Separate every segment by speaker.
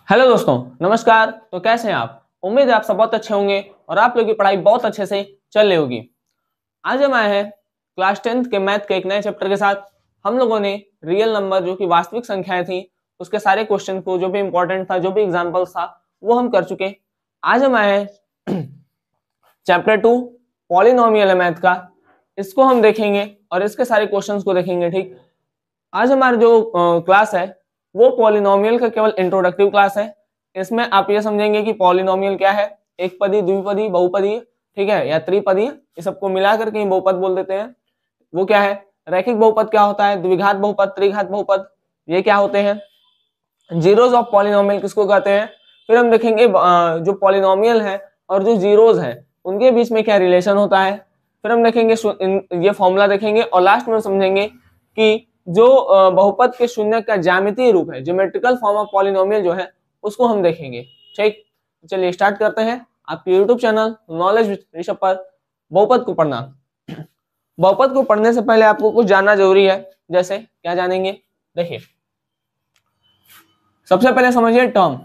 Speaker 1: Hello दोस्तों, नमस्कार। तो कैसे हैं आप? उम्मीद है आप सब बहुत अच्छे होंगे और आप लोगों की पढ़ाई बहुत अच्छे से चल रही होगी। आज हम आए हैं क्लास 10th के मैथ के एक नए चैप्टर के साथ। हम लोगों ने रियल नंबर जो कि वास्तविक संख्याएं थी उसके सारे क्वेश्चन को, जो भी इंपॉर्टेंट था, जो भी एग्जाम्पल्स था, वो हम कर चुके। आज हम आए हैं चैप्टर 2 पॉलिनोमियल है मैथ का। इसको हम देखेंगे और इसके सारे क्वेश्चंस को देखेंगे। ठीक, आज हमारा जो क्लास है वो पॉलिनोमियल का केवल इंट्रोडक्टिव क्लास है। इसमें आप ये समझेंगे कि पॉलिनोमियल क्या है, एक पदी, द्विपदी, बहुपदी, ठीक है, या त्रिपदी, ये सबको मिला करके ही बहुपद बोल देते हैं। वो क्या है, रैखिक बहुपद क्या होता है, द्विघात बहुपद, त्रिघात बहुपद, ये क्या होते हैं, जीरोज ऑफ पॉलिनोमियल किसको कहते हैं। फिर हम देखेंगे जो पॉलिनोमियल है और जो जीरोज है उनके बीच में क्या रिलेशन होता है। फिर हम देखेंगे ये फॉर्मूला देखेंगे और लास्ट में समझेंगे कि जो बहुपद के शून्य का ज्यामितीय रूप है, ज्योमेट्रिकल फॉर्म ऑफ पॉलिनोमियल जो है, उसको हम देखेंगे। ठीक, चलिए स्टार्ट करते हैं। आपके YouTube channel knowledge with Rishabh पर बहुपद को पढ़ना। बहुपद को पढ़ने से पहले आपको कुछ जानना जरूरी है। जैसे क्या जानेंगे, देखिए, सबसे पहले समझिए टर्म।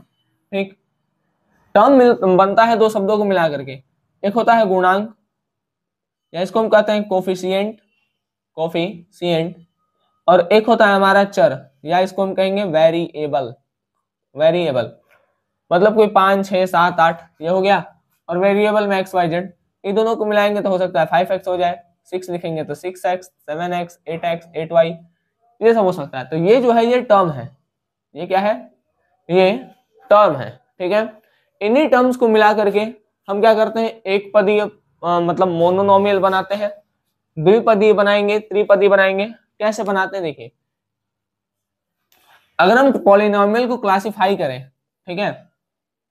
Speaker 1: ठीक, टर्म बनता है दो शब्दों को मिला करके। एक होता है गुणांक, या इसको हम कहते हैं कोफिशिएंट, कोफिशिएंट, और एक होता है हमारा चर, या इसको हम कहेंगे वेरिएबल। वेरिएबल मतलब कोई 5, 6, 7, 8 ये हो गया, और वेरिएबल में एक्स वाई जेड, ये दोनों को मिलाएंगे तो हो सकता है 5x हो जाए, 6 लिखेंगे तो 6x, 7x, 8x, 8y, ये सब हो सकता है। तो ये जो है ये टर्म है। ये क्या है, ये टर्म है। ठीक है, इन्हीं टर्म्स को मिला करके हम क्या करते हैं, एक पदीय मतलब मोनोनोमियल बनाते हैं, द्विपदीय बनाएंगे, त्रिपदीय बनाएंगे। कैसे बनाते हैं देखिए, अगर हम पॉलिनोमियल को क्लासिफाई करें, ठीक है,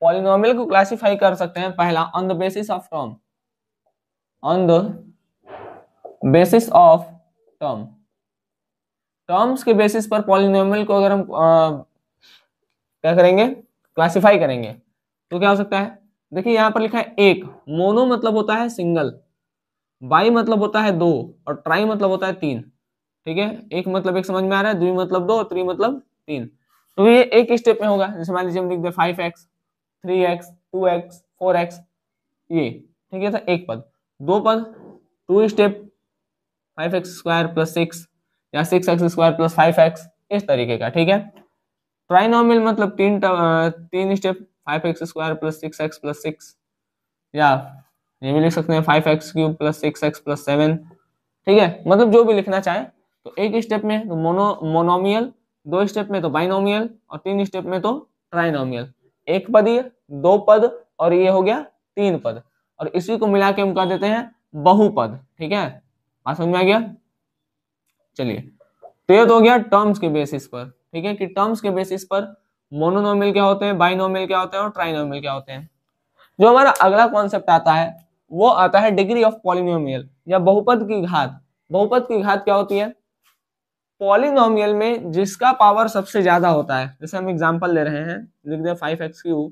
Speaker 1: पॉलिनोमियल को क्लासिफाई कर सकते हैं पहला on the basis of term, on the basis of term. Terms के बेसिस पर पॉलिनोमियल को अगर हम क्या करेंगे, क्लासिफाई करेंगे, तो क्या हो सकता है। देखिए यहाँ पर लिखा है एक, मोनो मतलब होता है सिंगल, बाई मतलब होता है दो, और ट्राई मतलब होता है तीन। ठीक है, एक मतलब एक समझ में आ रहा है, द्वि मतलब दो, त्रि मतलब तीन। तो ये एक स्टेप में होगा। जैसे मान लीजिए हम लिख दे 5x, 3x, 2x, 4x, ये ठीक है, था एक पद। दो पद, टू स्टेप, 5x² + 6, या 6x² + 5x, इस तरीके का। ठीक है, ट्राइनोमियल मतलब तीन स्टेप, 5x² + 6x + 6, या ये भी लिख सकते हैं 5x³ + 6x + 7। ठीक है, मतलब जो भी लिखना चाहे। तो एक स्टेप में तो मोनोमियल, दो स्टेप में तो बाइनोमियल, और तीन स्टेप में तो ट्राइनोमियल। एक पदीय, दो पद, और ये हो गया तीन पद, और इसी को मिला के हम कह देते हैं बहुपद। ठीक है, बात समझ में आ गया। चलिए, तो ये तो हो गया टर्म्स के बेसिस पर। ठीक है, कि टर्म्स के बेसिस पर मोनोनोमियल क्या होते हैं, बाइनोमियल क्या होते हैं, और ट्राइनोमियल क्या होते हैं। जो हमारा अगला कॉन्सेप्ट आता है वो आता है डिग्री ऑफ पॉलिनोमियल, या बहुपद की घात। बहुपद की घात क्या होती है, पॉलिनोमियल में जिसका पावर सबसे ज्यादा होता है। जैसे हम एग्जांपल ले रहे हैं, लिख दे 5x³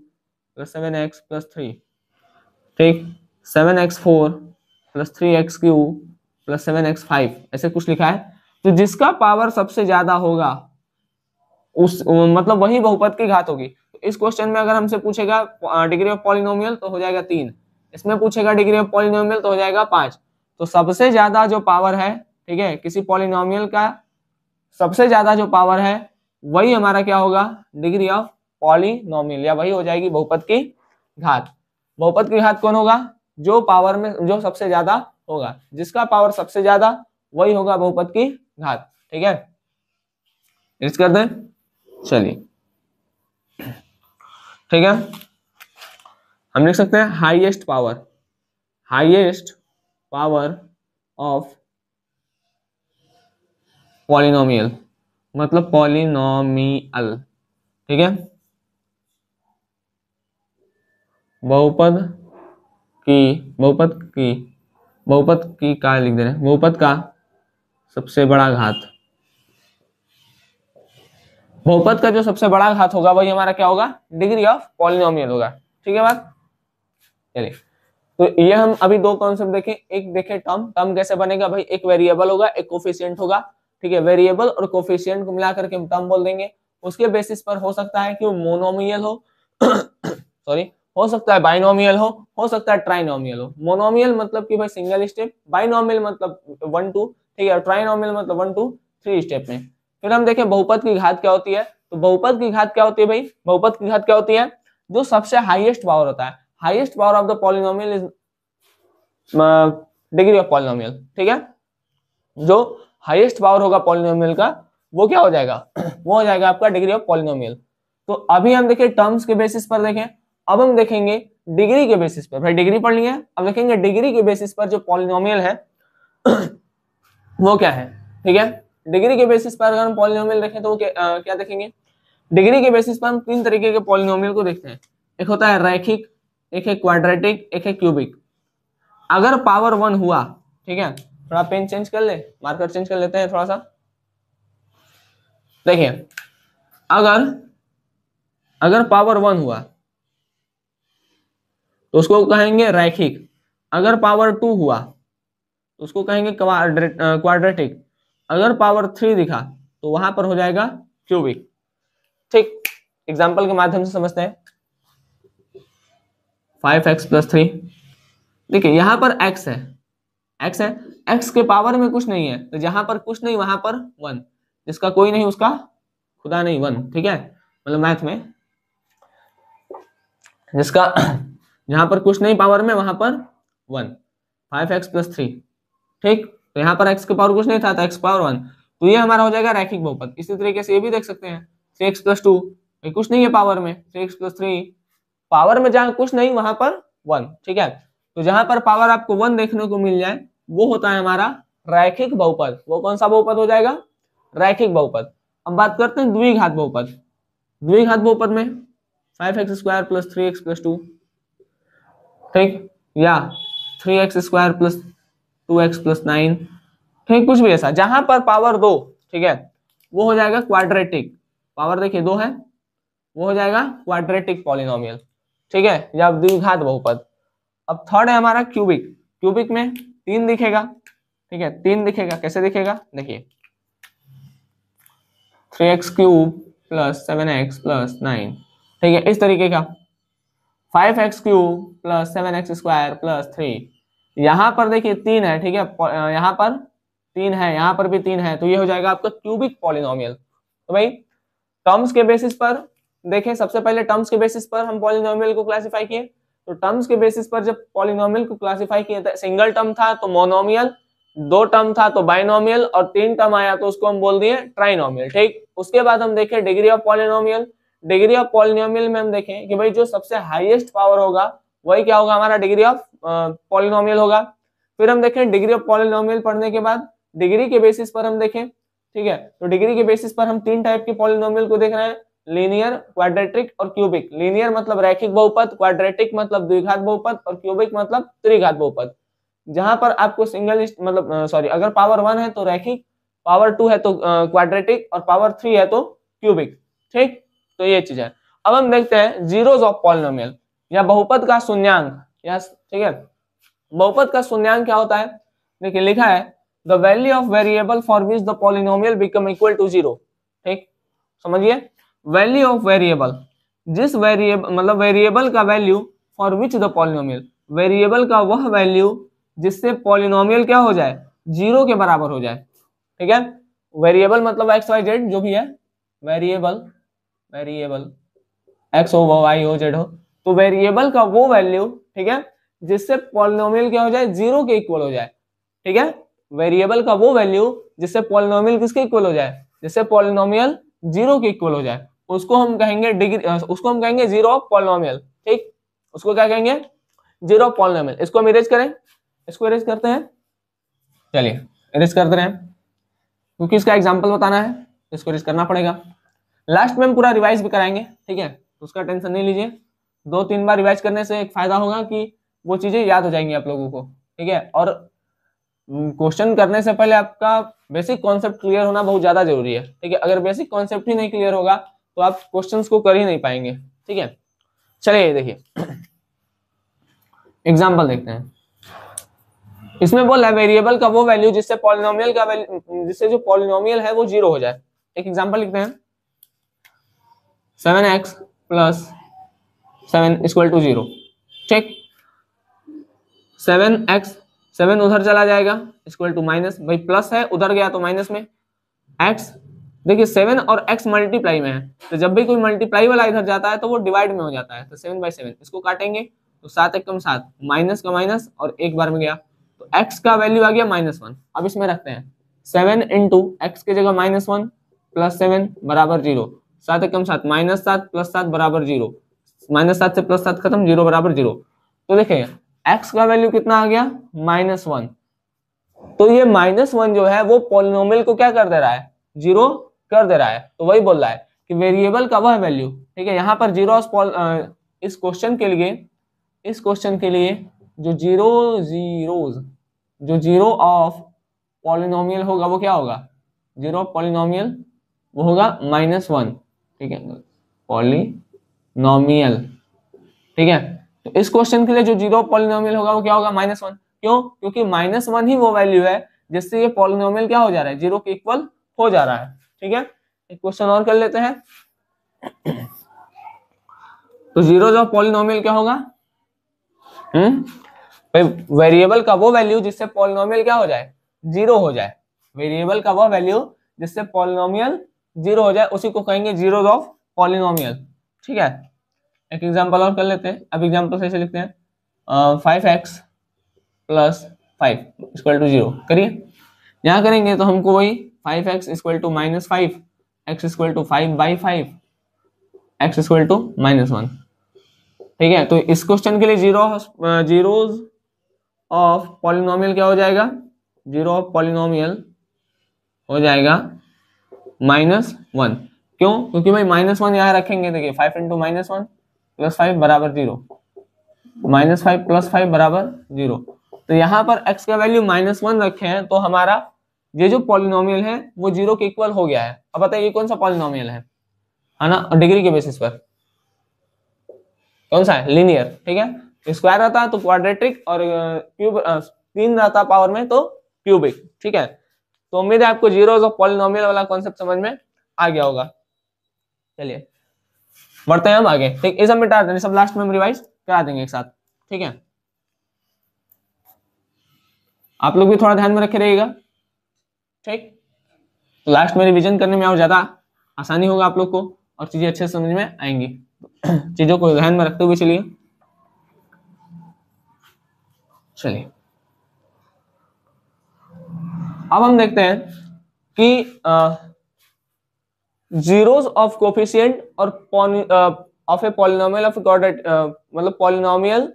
Speaker 1: + 7x + 3, ठीक, 7x4 + 3x³ + 7x5, ऐसे कुछ लिखा है। तो जिसका पावर सबसे ज्यादा होगा उस मतलब वही बहुपद की घात होगी। तो इस क्वेश्चन में अगर हमसे पूछेगा डिग्री ऑफ पॉलिनोमियल तो हो जाएगा 3, इसमें पूछेगा डिग्री ऑफ पॉलिनोमियल तो हो जाएगा 5। तो सबसे ज्यादा जो पावर है, ठीक है, किसी पॉलिनोमियल का सबसे ज्यादा जो पावर है वही हमारा क्या होगा, डिग्री ऑफ पॉलिनोमियल, या वही हो जाएगी बहुपद की घात। बहुपद की घात कौन होगा, जो पावर में जो सबसे ज्यादा होगा, जिसका पावर सबसे ज्यादा वही होगा बहुपद की घात। ठीक है, इस कर दें। चलिए, ठीक है, हम लिख सकते हैं highest power, highest power of polynomial, मतलब पॉलिनोमियल। ठीक है, बहुपद की, बहुपद की का लिख दे रहे हैं, बहुपद का सबसे बड़ा घात। बहुपद का जो सबसे बड़ा घात होगा वही हमारा क्या होगा, डिग्री ऑफ पॉलिनोमियल होगा। ठीक है बात। चलिए, तो ये हम अभी दो कॉन्सेप्ट देखें। एक देखें टर्म, टर्म कैसे बनेगा भाई, एक वेरिएबल होगा, एक कोफिशिएंट होगा। ठीक है, वेरिएबल और कोफिशिएंट को मिलाकर के हम टर्म बोल देंगे। उसके बेसिस पर हो सकता है कि वो मोनोमियल हो सॉरी, हो सकता है बाइनोमियल हो सकता है ट्राइनोमियल हो। मोनोमियल मतलब कि भाई सिंगल स्टेप, बाइनोमियल मतलब 1 2, ठीक है, ट्राइनोमियल मतलब 1 2 3 स्टेप में। फिर हम देखें बहुपद की घात क्या होती है, तो बहुपद की घात क्या होती है भाई, बहुपद की घात क्या होती है, जो सबसे हाईएस्ट पावर होता है, highest power of the polynomial is degree of polynomial, ठीक है, जो हाईएस्ट पावर होगा पॉलिनोमियल का वो क्या हो जाएगा वो हो जाएगा आपका डिग्री ऑफ पॉलिनोमियल। तो अभी हम देखें टर्म्स के बेसिस पर देखें, अब हम देखेंगे डिग्री के बेसिस पर, भाई डिग्री पढ़ लिए, अब देखेंगे डिग्री के बेसिस पर जो पॉलिनोमियल है वो क्या है, ठीक है। डिग्री के बेसिस पर अगर हम पॉलिनोमियल देखें तो वो क्या देखेंगे, डिग्री के बेसिस पर हम 3 तरीके के पॉलिनोमियल को देखते हैं, एक होता है रैखिक, एक है क्वाड्रेटिक, एक है क्यूबिक। अगर पावर 1 हुआ, ठीक है, थोड़ा पेन चेंज कर ले, मार्कर चेंज कर लेते हैं थोड़ा सा। देखिए अगर अगर पावर 1 हुआ तो उसको कहेंगे रैखिक, अगर पावर 2 हुआ तो उसको कहेंगे क्वाड्रेटिक, अगर पावर 3 दिखा तो वहां पर हो जाएगा क्यूबिक। ठीक, एग्जाम्पल के माध्यम से समझते हैं। 5x + 3, देखिए यहां पर x है, x है, x के पावर में कुछ नहीं है, तो जहां पर कुछ नहीं वहां पर 1, जिसका कोई नहीं उसका खुदा नहीं 1, ठीक है, मतलब मैथ में जिसका जहां पर कुछ नहीं पावर में वहां पर 1, 5x + 3, ठीक, तो यहाँ पर x के पावर कुछ नहीं था तो x पावर 1, तो ये हमारा हो जाएगा रैखिक बहुपद। इसी तरीके से ये भी देख सकते हैं 3x + 2, कुछ नहीं है पावर में, 3x + 3, पावर में जहां कुछ नहीं वहां पर 1, ठीक है, तो जहां पर पावर आपको 1 देखने को मिल जाए वो होता है हमारा रैखिक बहुपद। वो कौन सा बहुपद हो जाएगा, रैखिक बहुपद। अब बात करते हैं द्विघात बहुपद। द्विघात बहुपद में 5x² + 3x + 2, ठीक, या 3x² + 2x + 9, ठीक, कुछ भी ऐसा जहां पर पावर 2, ठीक है, वो हो जाएगा क्वाड्रेटिक। पावर देखिए 2 है, वो हो जाएगा क्वाड्रेटिक पॉलिनोमियल, ठीक है, या द्विघात बहुपद। अब थर्ड है हमारा क्यूबिक। क्यूबिक में 3 दिखेगा, ठीक है, 3 दिखेगा, कैसे दिखेगा, देखिए 3x³ + 7x + 9, ठीक है, इस तरीके का 5x³ + 7x² + 3, यहां पर देखिए 3 है, ठीक है, यहां पर 3 है, यहां पर भी 3 है, तो ये हो जाएगा आपका क्यूबिक पॉलिनोमियल। तो भाई टर्म्स के बेसिस पर देखें, सबसे पहले टर्म्स के बेसिस पर हम पॉलिनोमियल को क्लासिफाई किए, तो टर्म्स के बेसिस पर जब पॉलिनोमियल को क्लासिफाई किए थे, सिंगल टर्म था तो मोनोमियल, 2 टर्म था तो बाइनोमियल, और 3 टर्म आया तो उसको हम बोल दिए ट्राइनोमियल, ठीक। उसके बाद हम देखें degree of polynomial. Degree of polynomial में हम देखें कि भाई जो सबसे हाईएस्ट पावर होगा वही क्या होगा, हमारा डिग्री ऑफ पॉलिनोमियल होगा। फिर हम देखें डिग्री ऑफ पॉलिनोमियल पढ़ने के बाद डिग्री के बेसिस पर हम देखें, ठीक है, तो डिग्री के बेसिस पर हम 3 टाइप के पॉलिनोमियल को देख रहे हैं, लीनियर, क्वाड्रेटिक और क्यूबिक। लीनियर मतलब रैखिक बहुपद, क्वाड्रेटिक मतलब द्विघात बहुपद, और क्यूबिक मतलब त्रिघात बहुपद। जहां पर आपको सिंगल मतलब सॉरी, अगर पावर 1 है तो रैखिक, पावर 2 है तो क्वाड्रेटिक, और पावर 3 है तो क्यूबिक, ठीक, तो ये चीज है। अब हम देखते हैं जीरोस ऑफ पॉलिनोमियल, या बहुपद का शून्यांक, या ठीक है, बहुपद का शून्यांक क्या होता है, देखिए लिखा है the value of variable for which the polynomial become equal to 0, ठीक, समझिए, वैल्यू ऑफ वेरिएबल, जिस वेरिएबल मतलब वेरिएबल का value for which the polynomial, variable का वह वैल्यू जिससे पॉलिनोमियल क्या हो जाए, 0 के बराबर हो जाए, ठीक है। वेरिएबल मतलब एक्स वाई जेड जो भी है, वेरिएबल, वेरिएबल एक्स हो वाई हो जेड हो, तो वेरिएबल का वो वैल्यू, ठीक है, जिससे पॉलिनोमियल क्या हो जाए, 0 के इक्वल हो जाए, ठीक है, वेरिएबल का वो वैल्यू जिससे पॉलिनोमियल किसके इक्वल हो जाए, जिससे पॉलिनोमियल 0 के इक्वल हो जाए, उसको हम कहेंगे डिग्री, उसको हम कहेंगे जीरो ऑफ पॉलिनोमियल, ठीक, उसको क्या कहेंगे, जीरो ऑफ पॉलिनोमियल। इसको हम इरेज करें, इसको इरेज करते हैं, चलिए इरेज करते हैं, क्योंकि इसका एग्जांपल बताना है, इसको इरेज करना पड़ेगा। लास्ट में हम पूरा रिवाइज भी कराएंगे, ठीक है, तो उसका टेंशन नहीं लीजिए, 2-3 बार रिवाइज करने से एक फायदा होगा कि वो चीजें याद हो जाएंगी आप लोगों को, ठीक है, और क्वेश्चन करने से पहले आपका बेसिक कॉन्सेप्ट क्लियर होना बहुत ज्यादा जरूरी है, ठीक है, अगर बेसिक कॉन्सेप्ट ही नहीं क्लियर होगा तो आप क्वेश्चंस को कर ही नहीं पाएंगे, ठीक है। चलिए देखिए एग्जांपल देखते हैं, इसमें बोल रहा है वेरिएबल का वो वैल्यू जिससे पॉलिनोमियल का जिससे जो पॉलिनोमियल है वो 0 हो जाए। एक एग्जांपल लिखते हैं, 7x प्लस 7 इक्वल टू 0। ठीक, 7x 7 उधर चला जाएगा इक्वल टू माइनस, भाई प्लस है उधर गया तो माइनस में। x देखिए 7 और x मल्टीप्लाई में है, तो जब भी कोई मल्टीप्लाई वाला इधर जाता है तो वो डिवाइड में हो जाता है, तो 7/7 इसको काटेंगे तो 7 एक कम 7, माइनस का माइनस और एक बार में गया, तो x का वैल्यू आ गया -1। अब इसमें रखते हैं 7 इंटू एक्स की जगह -1 प्लस 7 बराबर 0, 7 एक कम 7 -7 प्लस 7 बराबर 0, -7 से +7 खत्म, 0 बराबर 0। तो देखिए x का वैल्यू कितना आ गया -1। तो ये -1 जो है वो पॉलिनोमियल को क्या कर दे रहा है, 0 कर दे रहा है। तो वही बोल रहा है कि वेरिएबल का वह वैल्यू, ठीक है, यहाँ पर इस क्वेश्चन के लिए जो जीरो ऑफ पॉलिनोमियल होगा वो क्या होगा, जीरो ऑफ पॉलिनोमियल वो होगा -1। ठीक है, पॉलिनोमियल, ठीक है। तो इस क्वेश्चन के लिए जो जीरो ऑफ पॉलिनोमियल होगा वो क्या होगा, -1। क्यों, क्योंकि -1 ही वो वैल्यू है जिससे ये पॉलिनोमियल क्या हो जा रहा है, 0 के इक्वल हो जा रहा है। ठीक है, एक क्वेश्चन और कर लेते हैं। तो जीरोज ऑफ पॉलिनोमियल क्या होगा, भाई वेरिएबल का वो वैल्यू जिससे पॉलिनोमियल क्या हो जाए, 0 हो जाए। वेरिएबल का वो वैल्यू जिससे पॉलिनोमियल 0 हो जाए उसी को कहेंगे जीरोज ऑफ पॉलिनोमियल। ठीक है, एक एग्जांपल और कर लेते हैं। अब एग्जांपल से लिखते हैं 5x प्लस 5 इक्वल टू 0 करिए। यहाँ करेंगे तो हमको वही 5x equal to -5, x equal to 5/5, x equal to -1। ठीक है, तो इस क्वेश्चन के लिए जीरोज ऑफ पॉलिनोमियल क्या हो जाएगा, जीरो ऑफ पॉलिनोमियल हो जाएगा -1। क्यों, क्योंकि भाई -1 यहाँ रखेंगे, देखिए 5 इंटू -1 प्लस 5 बराबर 0, -5 प्लस 5 बराबर 0। तो यहाँ पर x का वैल्यू -1 रखे हैं, तो हमारा ये जो पॉलिनोमियल है वो 0 के इक्वल हो गया है। अब बताइए कौन सा पॉलिनोमियल है ना, डिग्री के बेसिस पर कौन सा है, लीनियर। ठीक है, स्क्वायर रहता है तो क्वाड्रेटिक, और क्यूब 3 रहता पावर में तो क्यूबिक। ठीक है, तो उम्मीद है आपको जीरोज ऑफ पॉलिनोमियल वाला कॉन्सेप्ट समझ में आ गया होगा। चलिए बढ़ते हैं हम आगे। ठीक, ये सब मिटा देंगे, सब लास्ट में हम रिवाइज करा देंगे एक साथ। ठीक है, आप लोग भी थोड़ा ध्यान में रखे रहिएगा। ठीक, तो लास्ट में रिवीजन करने में और ज्यादा आसानी होगा आप लोग को, और चीजें अच्छे से समझ में आएंगी। चीजों को ध्यान में रखते हुए चलिए। अब हम देखते हैं कि जीरोस ऑफ कोफिशिएंट और ऑफ ए पॉलिनोमियल ऑफ मतलब पॉलिनोमियल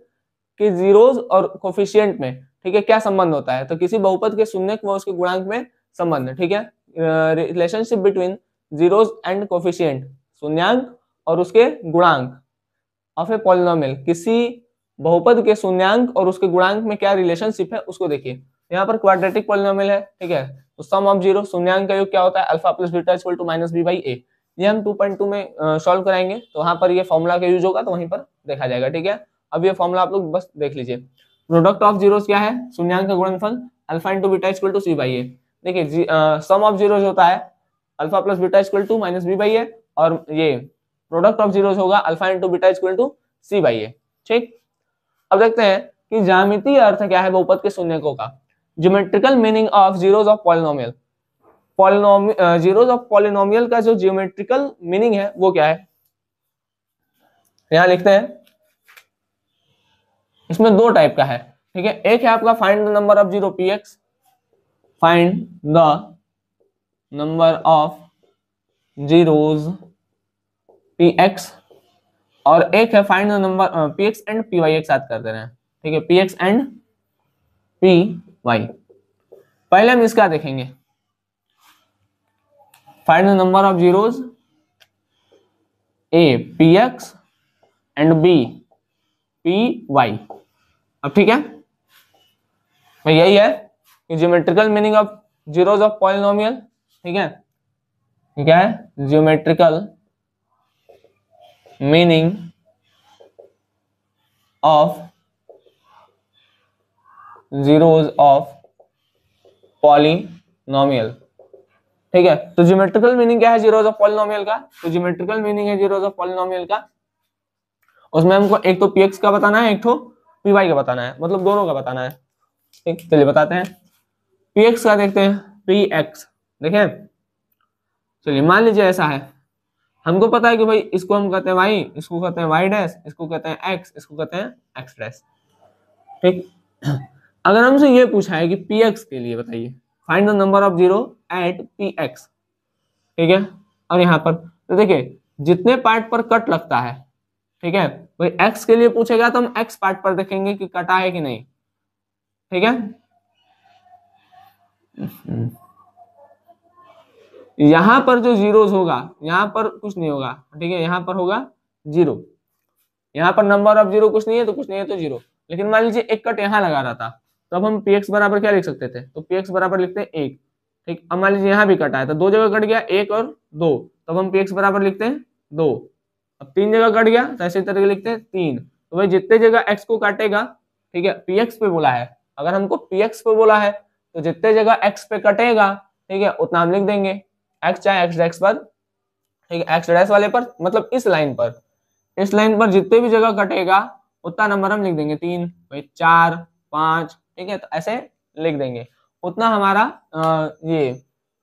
Speaker 1: के जीरोस और कोफिशिएंट में, ठीक है, क्या संबंध होता है। तो किसी बहुपद के शून्यक व उसके गुणांक में संबंध। ठीक है, relationship between zeros and coefficient, शून्यांक और उसके गुणांक ऑफ ए पॉलिनोमियल, किसी बहुपद के शून्यांक और उसके गुणांक में क्या रिलेशनशिप है उसको देखिए। यहाँ पर क्वाड्रेटिक पॉलिनोमियल है। ठीक है, तो सम ऑफ जीरो, शून्यांक का योग क्या होता है, alpha plus beta equal to -b/a। ये हम 2.2 में सॉल्व कराएंगे, तो वहां पर ये फॉर्मूला का यूज होगा, तो वहीं पर देखा जाएगा। ठीक है, अब ये फॉर्मूला आप लोग बस देख लीजिए। प्रोडक्ट ऑफ जीरोस क्या है, शून्यांक का गुणनफल alpha into beta equal to c/a। देखिए सम ऑफ जीरोस होता है alpha plus beta equal to -b/a, और ये प्रोडक्ट ऑफ जीरोस होगा alpha into beta equal to c/a। ठीक, अब देखते हैं कि ज्यामितीय अर्थ क्या है बहुपद के शून्यकों का। Geometrical meaning of zeros of polynomial, zeros of polynomial का जो ज्योमेट्रिकल मीनिंग है वो क्या है, यहां लिखते हैं। इसमें दो टाइप का है। ठीक है, एक है आपका find the number of zero px, find the number of zeros px, और एक है find the number px and py एक साथ कर दे रहे हैं। ठीक है, px एंड py। पहले हम इसका देखेंगे, find the number of zeros a px and b py। अब ठीक है भाई, यही है कि geometrical meaning of zeros of polynomial. ठीक है, क्या है geometrical meaning of zeros of polynomial. ठीक है। तो ज्योमेट्रिकल मीनिंग क्या है जीरोस ऑफ पॉलिनोमियल का? तो ज्योमेट्रिकल मीनिंग है जीरोस ऑफ पॉलिनोमियल का, उसमें हमको एक तो px का बताना है, एक तो py का बताना है, मतलब दोनों का बताना है। ठीक, चलिए बताते हैं। px का देखते हैं, px देखें, चलिए मान लीजिए ऐसा है, हमको पता है कि भाई इसको हम कहते हैं y, इसको कहते हैं y डैश, इसको कहते हैं x, इसको कहते हैं x डैश। ठीक, अगर हमसे ये पूछा है कि px के लिए बताइए, find the number of zero at px, ठीक है, और यहाँ पर तो देखिए जितने पार्ट पर कट लगता है, ठीक है, भाई x के लिए पूछेगा तो हम x पार्ट पर देखेंगे कि कटा है कि नहीं। ठीक है, यहां पर जो जीरोस होगा, यहाँ पर कुछ नहीं होगा, ठीक है, यहाँ पर होगा जीरो, यहाँ पर नंबर ऑफ जीरो कुछ नहीं है तो कुछ नहीं है तो जीरो। लेकिन मान लीजिए एक कट यहाँ लगा रहा था, तो अब हम px बराबर क्या लिख सकते थे? तो px बराबर लिखते हैं एक। ठीक, अब मान लीजिए यहाँ भी कटा है तो दो जगह कट गया, एक और दो, तब हम px बराबर लिखते हैं दो। अब तीन जगह कट गया तो ऐसे तरीके लिखते हैं तीन। तो भाई जितने जगह x को काटेगा, ठीक है, px पे बोला है, अगर हमको px पे बोला है तो जितने जगह x पे कटेगा, ठीक है, उतना हम लिख देंगे x, चाहे x डैश पर, ठीक है, x डैश वाले पर, मतलब इस लाइन पर, इस लाइन पर जितने भी जगह कटेगा उतना नंबर हम लिख देंगे तीन, भाई चार, पांच, ठीक है, तो ऐसे लिख देंगे, उतना हमारा ये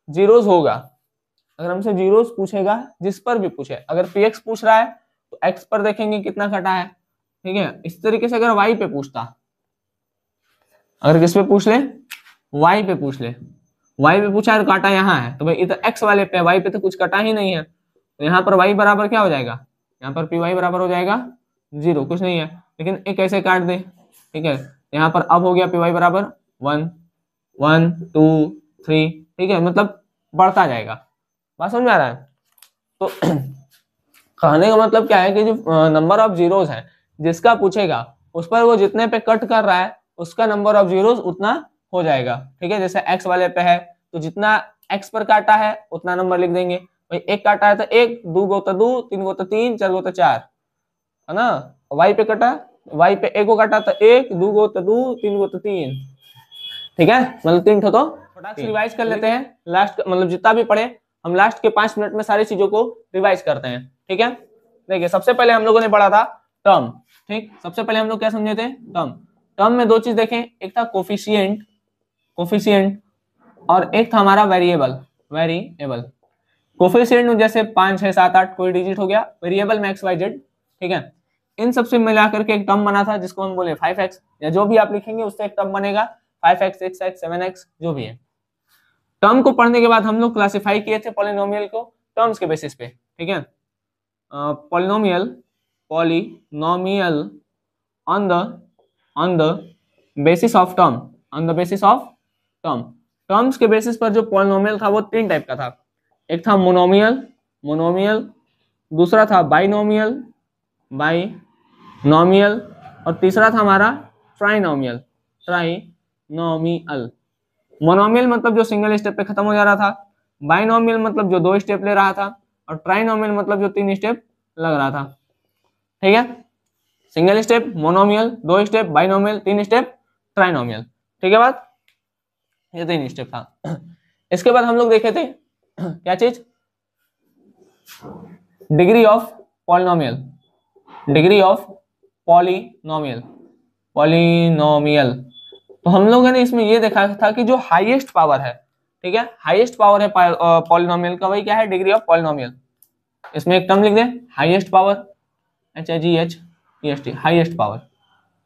Speaker 1: जीरोस होगा। अगर हमसे जीरोस पूछेगा, जिस पर भी पूछे, अगर px पूछ रहा है तो x पर देखेंगे कितना कटा है, ठीक है। इस तरीके से अगर y पे पूछता, अगर किस पे पूछ ले, y पे पूछ ले, y पे पूछा है काटा यहाँ है, तो भाई इधर x वाले पे, y पे तो कुछ कटा ही नहीं है, तो यहाँ पर y बराबर क्या हो जाएगा, यहाँ पर py बराबर हो जाएगा जीरो, कुछ नहीं है। लेकिन एक ऐसे काट दे, ठीक है, यहाँ पर अब हो गया py बराबर वन, वन टू थ्री, ठीक है, मतलब बढ़ता जाएगा। बात समझ में आ रहा है? तो कहने का मतलब क्या है कि जो नंबर ऑफ जीरोस है जिसका पूछेगा उस पर वो जितने पे कट कर रहा है उसका नंबर ऑफ जीरोस उतना हो जाएगा। ठीक है, जैसे x वाले पे है तो जितना x पर काटा है उतना नंबर लिख देंगे, भाई एक काटा है तो एक, दो गो तो दो, तीन गो तो तीन, चार गो तो चार, है ना। y पे कटा, y पे एक को काटा तो एक, दो गो तो दो, तीन गो तो तीन, ठीक है, मतलब तीन ठो तो फटाक से रिवाइज कर लेते हैं। लास्ट मतलब जितना भी पढ़े हम लास्ट के 5 मिनट में सारी चीजों को रिवाइज करते हैं। ठीक है, देखिए सबसे पहले हम लोगों ने पढ़ा था टर्म। ठीक, सबसे पहले हम लोग क्या समझे थे? टर्म। टर्म में दो चीज देखें, एक था कोफिशिएंट, कोफिशिएंट, और एक था हमारा वेरिएबल, वेरिएबल। कोफिशिएंट में जैसे 5 6 7 8 कोई डिजिट हो गया, वेरिएबल में XYZ, ठीक है, इन सबसे मिलाकर के एक टर्म बना था जिसको हम बोले 5x, या जो भी आप लिखेंगे उससे एक टर्म बनेगा 5x 6x 7x जो भी है। टर्म को पढ़ने के बाद हम लोग क्लासिफाई किए थे पॉलिनोमियल को टर्म्स के बेसिस पे। ठीक है, polynomial, polynomial on the basis of term, on the basis of term. Terms के बेसिस पर जो पॉलिनोमियल था वो तीन टाइप का था, एक था मोनोमियल, मोनोमियल, दूसरा था बाइनोमियल, बाइनोमियल, और तीसरा था हमारा ट्राइनोमियल, ट्राइनोमियल। मोनोमियल मतलब जो सिंगल स्टेप पे खत्म हो जा रहा था, बाइनोमियल मतलब जो 2 स्टेप ले रहा था, और ट्राइनोमियल मतलब जो 3 स्टेप लग रहा था। ठीक है, single step monomial, 2 step binomial, 3 step trinomial. ठीक है बात, ये 3 स्टेप था। इसके बाद हम लोग देखे थे क्या चीज, degree of polynomial, degree of polynomial, polynomial. तो हम लोगों ने इसमें ये देखा था कि जो हाईएस्ट पावर है, ठीक है, हाईएस्ट पावर है पॉलिनोमियल का, वही क्या है, डिग्री ऑफ पॉलिनोमियल। इसमें एक टर्म लिख दे, highest power, HIGHEST, highest power.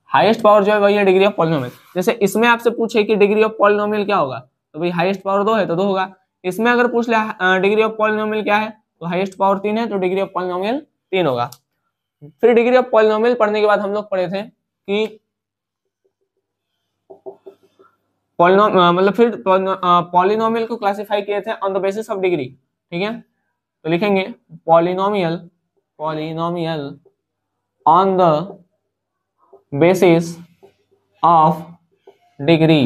Speaker 1: Highest power जो है वही है डिग्री ऑफ पॉलिनोमियल। जैसे इसमें आपसे पूछे कि डिग्री ऑफ पॉलिनोमियल क्या होगा, तो भाई हाईएस्ट पावर 2 है तो 2 होगा। इसमें अगर पूछ ले डिग्री ऑफ पॉलिनोमियल क्या है, तो हाईएस्ट पावर 3 है तो डिग्री ऑफ पॉलिनोमियल 3 होगा। फिर डिग्री ऑफ पॉलिनोमियल पढ़ने के बाद हम लोग पढ़े थे कि मतलब फिर पॉलिनोमियल को क्लासिफाई किए थे on the basis of degree. ठीक है, तो लिखेंगे polynomial, polynomial on the basis of degree.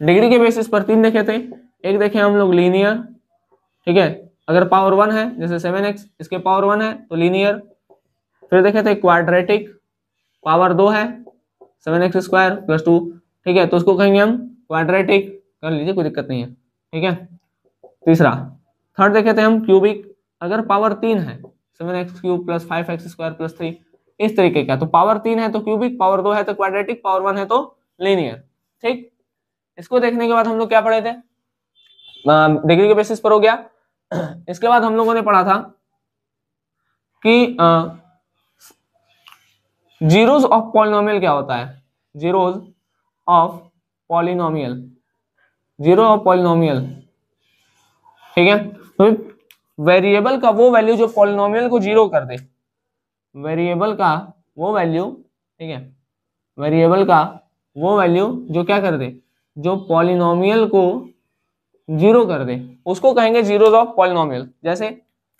Speaker 1: Degree के बेसिस पर 3 देखे थे, एक देखे हम लोग लीनियर, ठीक है, अगर पावर 1 है जैसे 7x, इसके पावर 1 है तो लीनियर। फिर देखे थे क्वाड्रेटिक, पावर 2 है 7x² + 2, ठीक है, तो उसको कहेंगे हम क्वाड्रेटिक, कर लीजिए कोई दिक्कत नहीं है। ठीक है, तीसरा। थर्ड देखे थे हम क्यूबिक, अगर पावर 3 है 7x³ + 5x² + 3 इस तरीके का, तो पावर 3 है तो क्यूबिक, पावर 2 है तो क्वाड्रेटिक, पावर 1 है तो लीनियर। ठीक, इसको देखने के बाद हम लोग क्या पढ़े थे, डिग्री के बेसिस पर हो गया। इसके बाद हम लोगों ने पढ़ा था कि जीरोज ऑफ पॉलिनोमियल क्या होता है, zeros of polynomial, zero of polynomial. ठीक है, तो वेरिएबल का वो वैल्यू जो पॉलिनोमियल को जीरो कर दे, वेरिएबल का वो वैल्यू, ठीक है, वेरिएबल का वो वैल्यू जो क्या कर दे, जो पॉलिनोमियल को जीरो कर दे, उसको कहेंगे जीरोज ऑफ पॉलिनोमियल। जैसे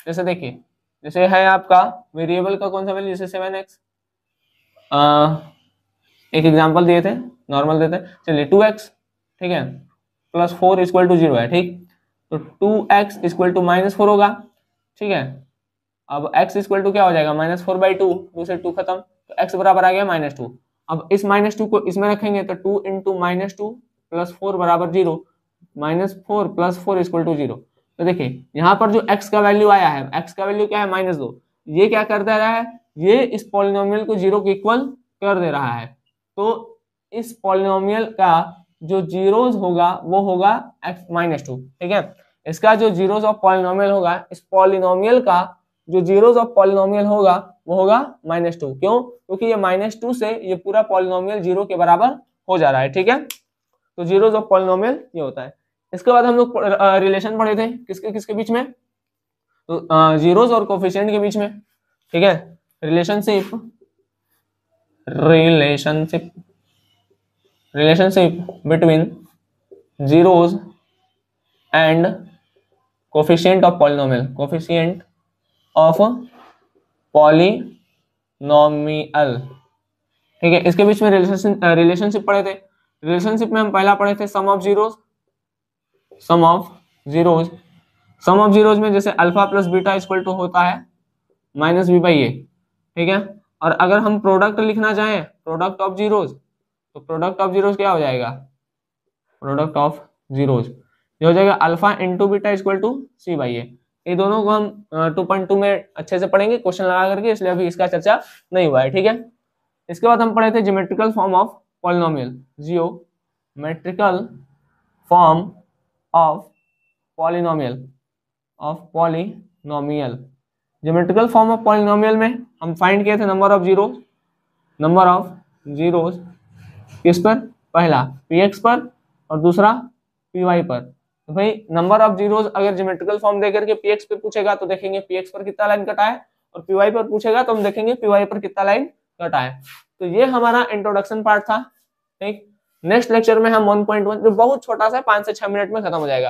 Speaker 1: जैसे देखिए, जैसे है आपका वेरिएबल का कौन सा वैल्यू, जैसे 7x, एक एग्जांपल दिए थे, नॉर्मल देते, चलिए 2x, ठीक है, +4 = 0 है। ठीक, तो 2x = -4 होगा। ठीक है, अब x = क्या हो जाएगा, -4/2, 2 से 2 खत्म, तो x बराबर आ गया -2। अब इस -2 को इसमें रखेंगे तो 2 × -2 + 4 = 0, -4 + 4 = 0। तो देखिए यहाँ पर जो x का वैल्यू आया है, x का वैल्यू क्या है, -2, ये क्या कर दे रहा है, ये इस पॉलिनोमियल को 0 के इक्वल कर दे रहा है। तो इस पॉलिनोमियल का जो जीरोज होगा वो होगा x -2। ठीक है, इसका जो जीरोज ऑफ पॉलिनोमियल होगा, इस पॉलिनोमियल का जो जीरोज ऑफ पॉलिनोमियल होगा वो होगा -2। क्यों, क्योंकि ये -2 से ये पूरा पॉलिनोमियल 0 के बराबर हो जा रहा है। ठीक है, तो जीरोज ऑफ पॉलिनोमियल ये होता है। इसके बाद हम लोग रिलेशन पढ़े थे किसके किसके बीच में, तो जीरोज और कोफिशिएंट के बीच में। ठीक है, relationship relationship relationship between zeros and coefficient of polynomial, coefficient of polynomial. ठीक है, इसके बीच में रिलेशनशिप पढ़े थे। रिलेशनशिप में हम पहला पढ़े थे sum of zeros, sum of zeros, sum of zeros में जैसे अल्फा + बीटा = होता है -b/a। ठीक है, और अगर हम प्रोडक्ट लिखना चाहें, प्रोडक्ट ऑफ जीरोज, तो प्रोडक्ट ऑफ जीरोज क्या हो जाएगा, प्रोडक्ट ऑफ जीरोज ये हो जाएगा अल्फा × बीटा = c/a। ये दोनों को हम 2.2 में अच्छे से पढ़ेंगे क्वेश्चन लगा करके, इसलिए अभी इसका चर्चा नहीं हुआ है। ठीक है, इसके बाद हम पढ़े थे geometrical form of polynomial, geometrical form of polynomial, of polynomial. Geometrical form of polynomial में हम फाइंड किए थे number of zeros, number of zeros किस पर, पहला px पर और दूसरा py पर। तो भाई नंबर ऑफ जीरोज अगर ज्योमेट्रिकल फॉर्म देकर के px पे पूछेगा तो देखेंगे px पर कितना लाइन कटा है, और py पर पूछेगा तो हम देखेंगे py पर कितना लाइन कटा है। तो ये हमारा इंट्रोडक्शन पार्ट था। ठीक, नेक्स्ट लेक्चर में हम 1.1 जो बहुत छोटा सा 5 से 6 मिनट में खत्म हो जाएगा।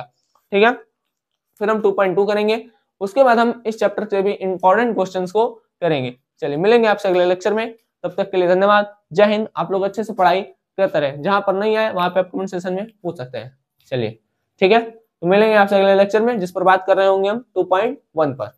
Speaker 1: ठीक है, फिर हम 2.2 करेंगे, उसके बाद हम इस चैप्टर से भी इंपॉर्टेंट क्वेश्चंस को करेंगे। चलिए मिलेंगे आपसे अगले लेक्चर में, तब तक के लिए धन्यवाद, जय हिंद। आप लोग अच्छे से पढ़ाई करते रहे, जहां पर नहीं आए वहां पे आप कमेंट सेक्शन में पूछ सकते हैं। चलिए ठीक है, तो मिलेंगे आपसे अगले लेक्चर में जिस पर बात कर रहे होंगे हम 2.1 पर।